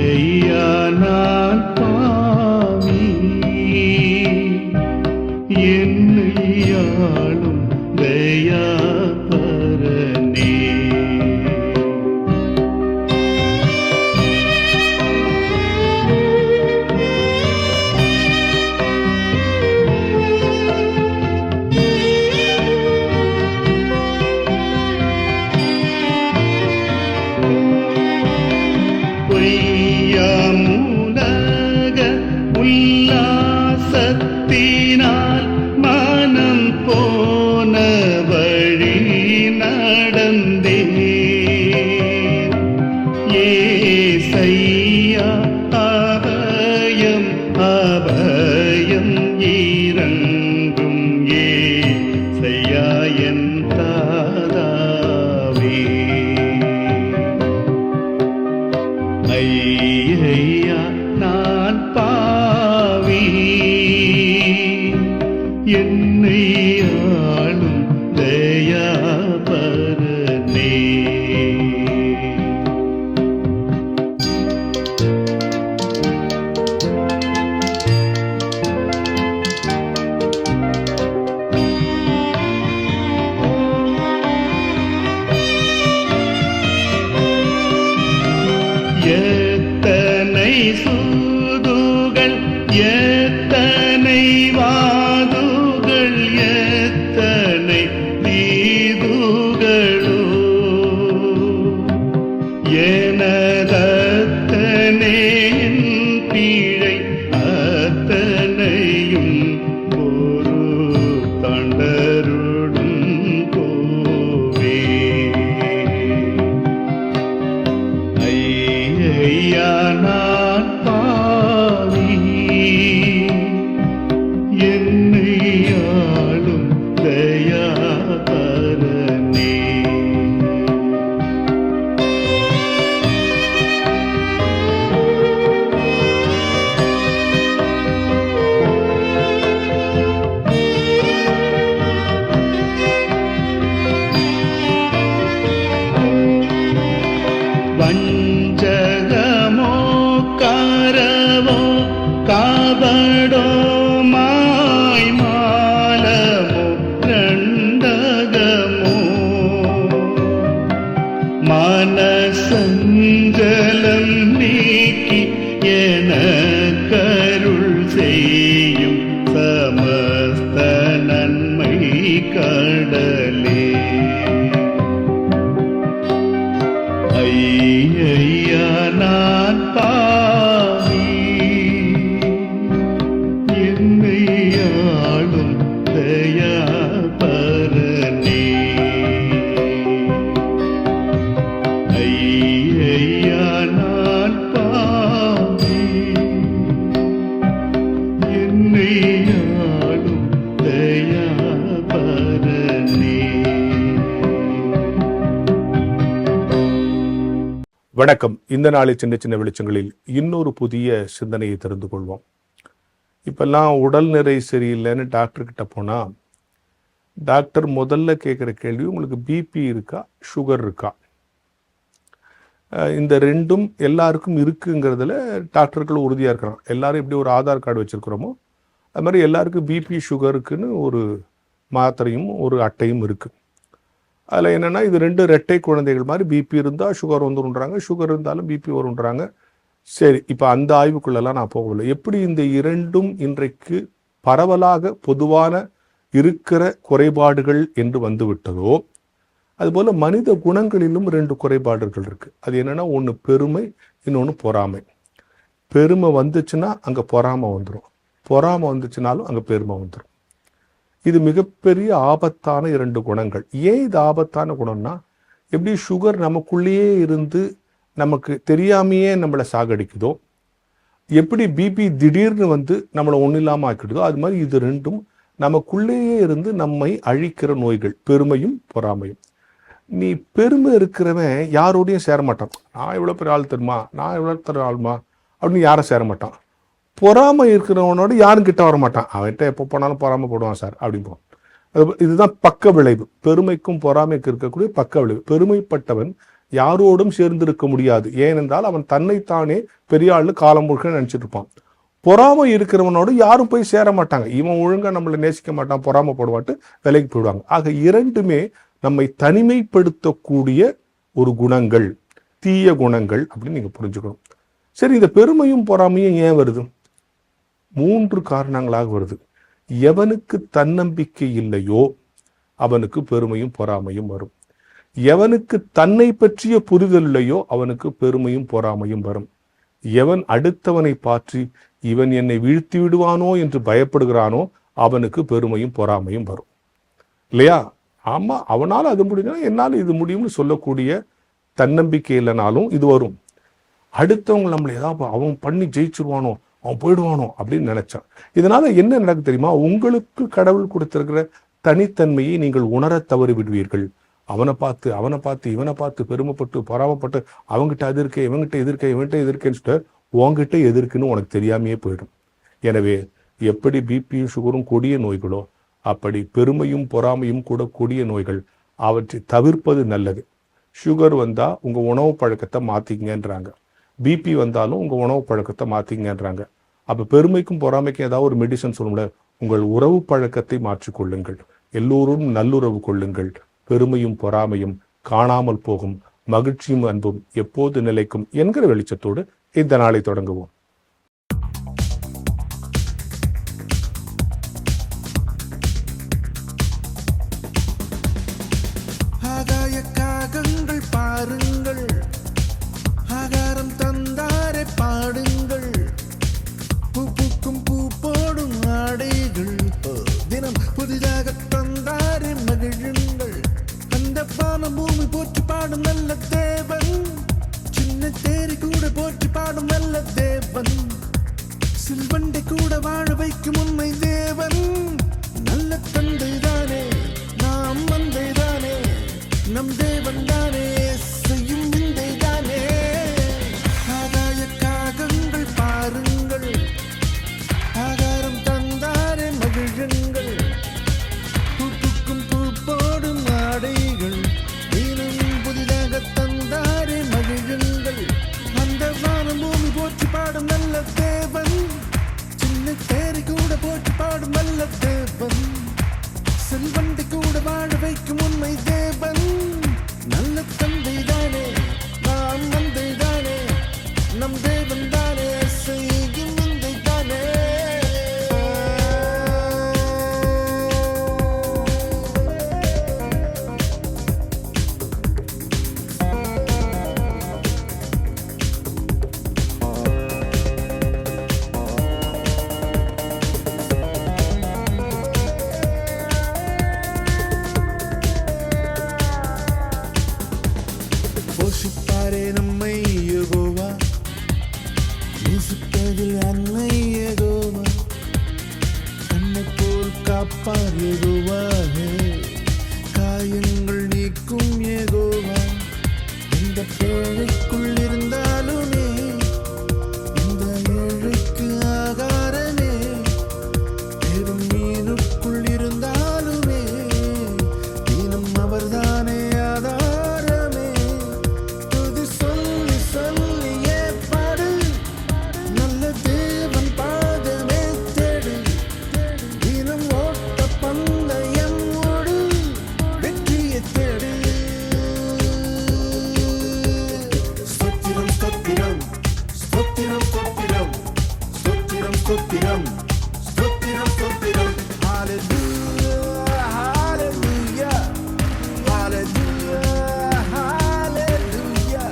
ஐயா நான் பாவி, என்னையாளும் தயாபரனே. பொய்யாமுலக உல்லாசத்தினால் மனம் போன வழி நடந்தேன். ஏசையா அபயம் அபயம் இறங்கும் ஏசையா என் தாதாவே. ஐயா நான் பாவி, என்னை ஆளும் தயாபரனே. எத்தனை சூதுகள் எத்தனை வாதுகள் எத்தனை தீதுகளோ, எனதத்தனே என் பிழை அத்தனையும் ஒரு தண்டருடும் போவே. ஐயா நான் பாவி, என்னை ஆளும் தயாபரனே. வஞ்சகமோ காரவோ காபடோ மாய் மாலமோ ரண்டகமோ, மனசஞ்சலம் நீக்கி எனக்கருள் செய்யும் சமஸ்த நன்மை கடலே. ஐயா நான் பாவி, என்னை ஆளும் தயாபரனே. ஐயா நான் பாவி, என்னை ஆளும் தயாபரனே. வணக்கம். இந்த நாளை சின்ன சின்ன வெளிச்சங்களில் இன்னொரு புதிய சிந்தனையை தெரிந்து கொள்வோம். இப்பெல்லாம் உடல் நிறை சரியில்லைன்னு டாக்டர்கிட்ட போனால் டாக்டர் முதல்ல கேட்குற கேள்வி, உங்களுக்கு பிபி இருக்கா, சுகர் இருக்கா? இந்த ரெண்டும் எல்லாருக்கும் இருக்குங்கிறதுல டாக்டர்கள் உறுதியாக இருக்கிறாங்க. எல்லாரும் எப்படி ஒரு ஆதார் கார்டு வச்சுருக்கிறோமோ அது மாதிரி எல்லாருக்கும் பிபி சுகருக்குன்னு ஒரு மாத்திரையும் ஒரு அட்டையும் இருக்குது. அதில் என்னென்னா, இது ரெண்டு ரெட்டை குழந்தைகள் மாதிரி, பிபி இருந்தால் சுகர் வந்துருன்றாங்க, சுகர் இருந்தாலும் பிபி வருன்றாங்க. சரி, இப்போ அந்த ஆய்வுக்குள்ளெல்லாம் நான் போகவில்லை. எப்படி இந்த இரண்டும் இன்றைக்கு பரவலாக பொதுவான இருக்கிற குறைபாடுகள் என்று வந்துவிட்டதோ, அதுபோல் மனித குணங்களிலும் ரெண்டு குறைபாடுகள் இருக்குது. அது என்னென்னா, ஒன்று பெருமை, இன்னொன்று பொறாமை. பெருமை வந்துச்சுன்னா அங்கே பொறாமை வந்துடும், பொறாமை வந்துச்சுனாலும் அங்கே பெருமை வந்துடும். இது மிகப்பெரிய ஆபத்தான இரண்டு குணங்கள். ஏன் இது ஆபத்தான குணம்னா, எப்படி சுகர் நமக்குள்ளேயே இருந்து நமக்கு தெரியாமையே நம்மளை சாகடிக்குதோ, எப்படி பிபி திடீர்னு வந்து நம்மளை ஒன்றும் இல்லாமல் ஆக்கிடுதோ, அது மாதிரி இது ரெண்டும் நமக்குள்ளேயே இருந்து நம்மை அழிக்கிற நோய்கள், பெருமையும் பொறாமையும். நீ பெருமை இருக்கிறவன் யாரோடையும் சேர மாட்டான். நான் எவ்வளோ பெரிய ஆள் தெரியுமா, நான் எவ்வளோ பெரிய ஆளுமா அப்படின்னு யாரும் சேர மாட்டான். பொறாமை இருக்கிறவனோட யாரும் கிட்ட வர மாட்டான். அவன்கிட்ட எப்போ போனாலும் பொறாமை போடுவான் சார் அப்படிம்போம். இதுதான் பக்க விளைவு. பெருமைக்கும் பொறாமைக்கும் இருக்கக்கூடிய பக்க விளைவு. பெருமைப்பட்டவன் யாரோடும் சேர்ந்திருக்க முடியாது. ஏனென்றால் அவன் தன்னைத்தானே பெரிய ஆளு காலம் முழுக்க நினைச்சிட்டு இருப்பான். பொறாமை இருக்கிறவனோடு யாரும் போய் சேர மாட்டாங்க. இவன் ஒழுங்கா நம்மளை நேசிக்க மாட்டான், பொறாமைப்படுவாட்டு விலைக்கு போயிடுவாங்க. ஆக இரண்டுமே நம்மை தனிமைப்படுத்தக்கூடிய ஒரு குணங்கள், தீய குணங்கள் அப்படின்னு நீங்க புரிஞ்சுக்கணும். சரி, இந்த பெருமையும் பொறாமையும் ஏன் வருது? 3 காரணங்களாக வருது. எவனுக்கு தன்னம்பிக்கை இல்லையோ அவனுக்கு பெருமையும் பொறாமையும் வரும். எவனுக்கு தன்னை பற்றிய புரிதல் இல்லையோ அவனுக்கு பெருமையும் பொறாமையும் வரும். எவன் அடுத்தவனை பார்த்து இவன் என்னை வீழ்த்தி விடுவானோ என்று பயப்படுகிறானோ அவனுக்கு பெருமையும் பொறாமையும் வரும். இல்லையா? ஆமா, அவனால் அது முடியும், என்னால் இது முடியும்னு சொல்லக்கூடிய தன்னம்பிக்கை இல்லைனாலும் இது வரும். அடுத்தவங்க நம்மளை ஏதாவது அவன் பண்ணி ஜெயிச்சிருவானோ, அவன் போயிடுவானோ அப்படின்னு நினைச்சான். இதனால என்ன நடக்கு தெரியுமா? உங்களுக்கு கடவுள் கொடுத்திருக்கிற தனித்தன்மையை நீங்கள் உணர தவறி விடுவீர்கள். அவனை பார்த்து இவனை பார்த்து பெருமைப்பட்டு பொறாமப்பட்டு அவங்ககிட்ட அது இருக்கே, இவங்கிட்ட எதிர்க்க, இவன்கிட்ட எதிர்க்கேன்னு சொல்லிட்டு உங்ககிட்ட எதிர்க்குன்னு உனக்கு தெரியாமையே போயிடும். எனவே எப்படி பிபியும் சுகரும் கொடிய நோய்களோ அப்படி பெருமையும் பொறாமையும் கூட கொடிய நோய்கள். அவற்றை தவிர்ப்பது நல்லது. சுகர் வந்தா உங்க உணவு பழக்கத்தை மாத்திங்கன்றாங்க. பிபி வந்தாலும் உங்க உணவு பழக்கத்தை மாத்திங்கன்றாங்க. அப்ப பெருமைக்கும் பொறாமைக்கும் ஏதாவது ஒரு மெடிசன் சொல்லும்ல, உங்கள் உறவு பழக்கத்தை மாற்றிக்கொள்ளுங்கள். எல்லோரும் நல்லுறவு கொள்ளுங்கள். பெருமையும் பொறாமையும் காணாமல் போகும். மகிழ்ச்சியும் அன்பும் எப்போது நிலைக்கும் என்கிற வெளிச்சத்தோடு இந்த நாளை தொடங்குவோம். ஆகாய காகங்கள் பாருங்கள், ஆகாரம் தந்தாரே பாடுங்கள், பூ பூக்கும் பூ போடும் ஆடைகள் தினம் புதிதாக தந்தாரே மகிழுங்கள். அந்த வானம் பூமி போற்றி பாடும் நல்ல தேவன், சின்ன தேரி கூட போற்றி பாடும் நல்ல தேவன், சில்வண்டை கூட வாழ வைக்கும் உண்மை தேவன். நல்ல தந்தை தானே, நாம் வந்தை தானே, நம் தேவன் தானே, செய்யும் விந்தை தானே. ஆகாய காகங்கள் பாருங்கள், ஆகாரம் தந்தாரே மகிழுங்கள், பூக்கும் பூ போடும் ஆடைகள் தினம் புதிதாக தந்தாரே மகிழுங்கள். அந்த வானம் பூமி போற்றி பாடும் நல்ல தேவன், சின்ன தேரி கூட போற்றி பாடும் நல்ல தேவன், செல்வண்டை கூட வாழ வைக்கும் உண்மை தேவன். நல்ல தந்தை தானே, நாம் வந்தை தானே, நம் தேவன் தானே, செய்யும் விந்தை தானே. போஷிப்பாரே நம்மை யெகோவா, நேசிப்பதில் அன்னை யெகோவா, கண்ணை போல் காப்பார் யெகோவா, காயங்கள் நீக்கும் யெகோவா. இந்த பேழைக்குள் இருந்தாலுமே இந்த ஏழைக்கு ஆகாரமே, பெரும் மீனுக்குள் இருந்தாலுமே தினம் அவர்தானே ஆதாரமே. துதி சொல்லி சொல்லியே பாடு, நல்ல தேவன் பாதமே தேடு, தினம் ஓட்ட பந்தயம் ஓடு, வெற்றியை தேடு. ஸ்தோத்திரம் ஸ்தோத்திரம் ஸ்தோத்திரம் ஸ்தோத்திரம் ஸ்தோத்திரம் ஸ்தோத்திரம் ஸ்தோத்திரம் ஸ்தோத்திரம். ஹalleluya ஹalleluya ஹalleluya ஹalleluya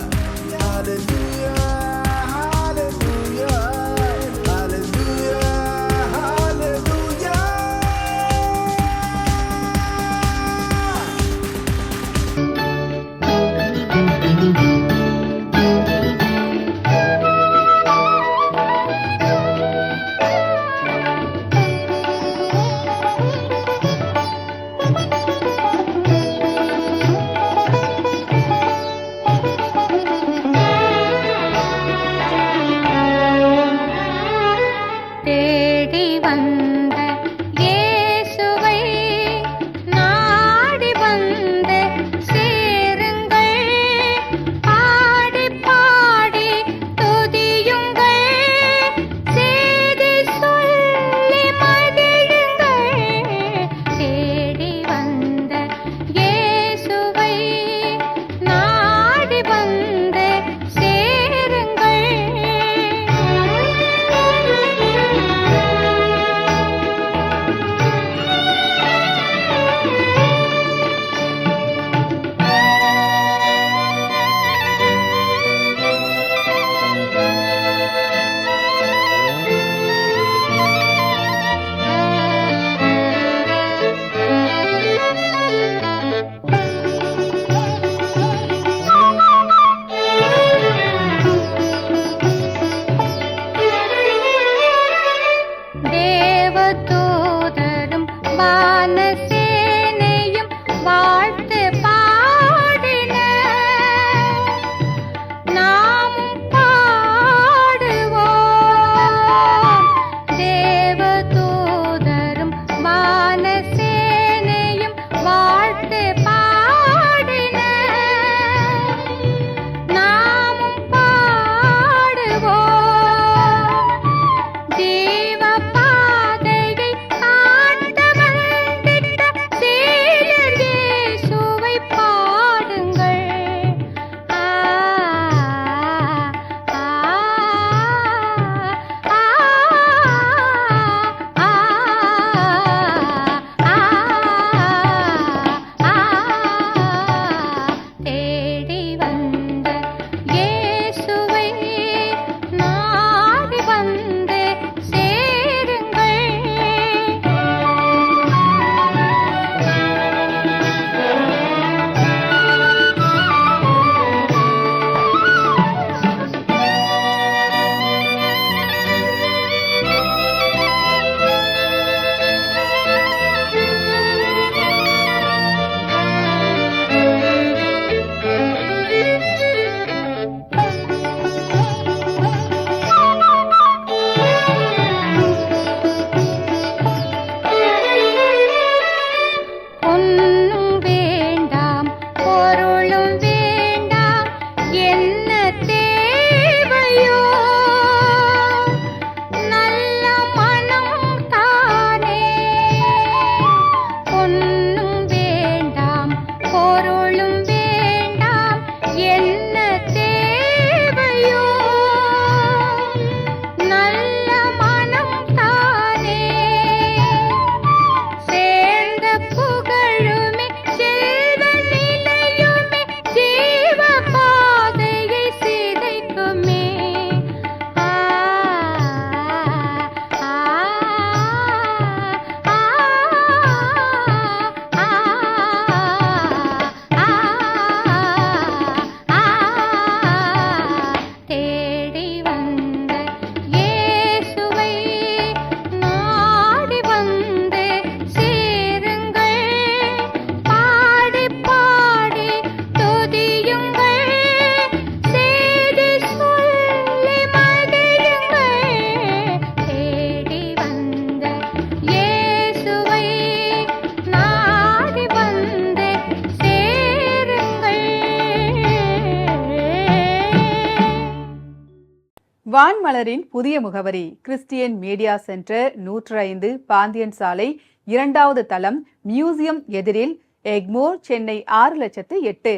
ஹalleluya ஹalleluya ஹalleluya ஹalleluya. வான்மலரின் புதிய முகவரி கிறிஸ்டியன் மீடியா சென்டர் 105 பாந்தியன் சாலை 2வது தளம் மியூசியம் எதிரில் எக்மோர், சென்னை 6,08,000.